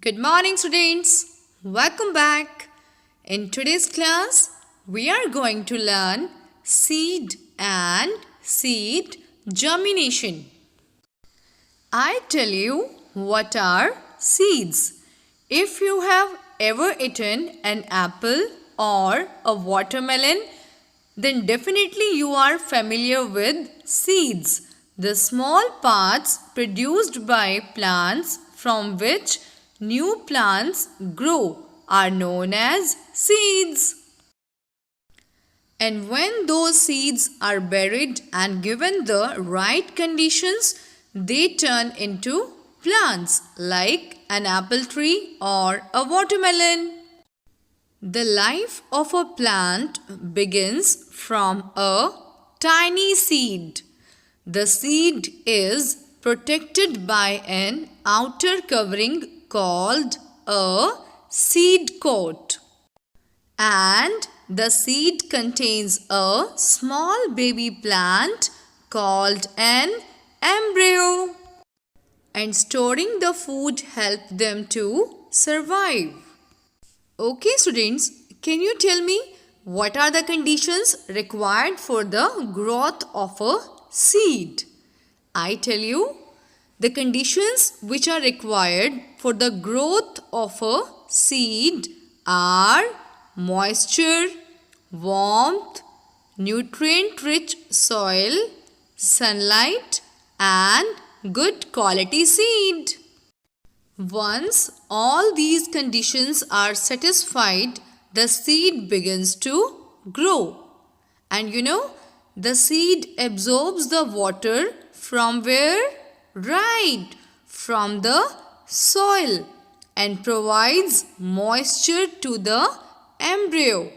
Good morning, students. Welcome back. In today's class, we are going to learn seed and seed germination. I tell you what are seeds. If you have ever eaten an apple or a watermelon, then definitely you are familiar with seeds, the small parts produced by plants from which new plants grow are known as seeds. And when those seeds are buried and given the right conditions, they turn into plants like an apple tree or a watermelon. The life of a plant begins from a tiny seed. The seed is protected by an outer covering called a seed coat. And the seed contains a small baby plant called an embryo. And storing the food helps them to survive. Okay, students, can you tell me what are the conditions required for the growth of a seed? I tell you, the conditions which are required for the growth of a seed are moisture, warmth, nutrient-rich soil, sunlight, and good quality seed. Once all these conditions are satisfied, the seed begins to grow. And the seed absorbs the water from where? Right, from the soil and provides moisture to the embryo.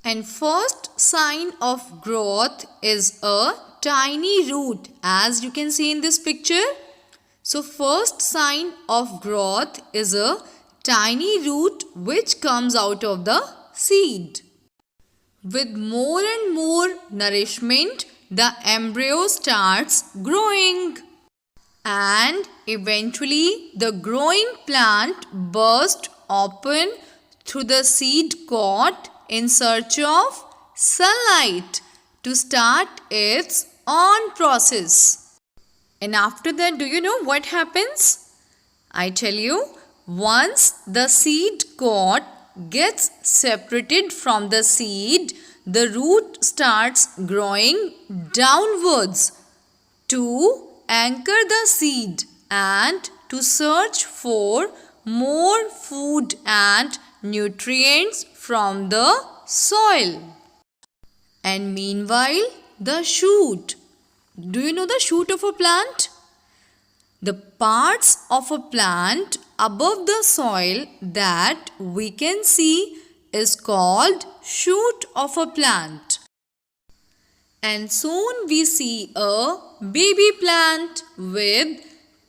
And first sign of growth is a tiny root, as you can see in this picture. So first sign of growth is a tiny root which comes out of the seed. With more and more nourishment, the embryo starts growing. And eventually the growing plant bursts open through the seed coat in search of sunlight to start its own process. And after that, do you know what happens? I tell you, once the seed coat gets separated from the seed, the root starts growing downwards to anchor the seed and to search for more food and nutrients from the soil. And meanwhile, the shoot. Do you know the shoot of a plant? The parts of a plant above the soil that we can see is called shoot of a plant. And soon we see a baby plant with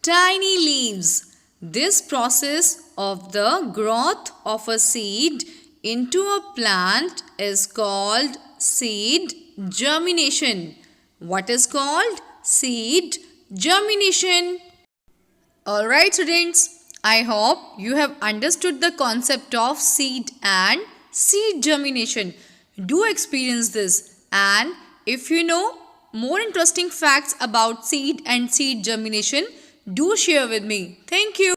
tiny leaves. This process of the growth of a seed into a plant is called seed germination. What is called? Seed germination. Alright, students, I hope you have understood the concept of seed and seed germination. Do experience this, and if you know more interesting facts about seed and seed germination, do share with me. Thank you.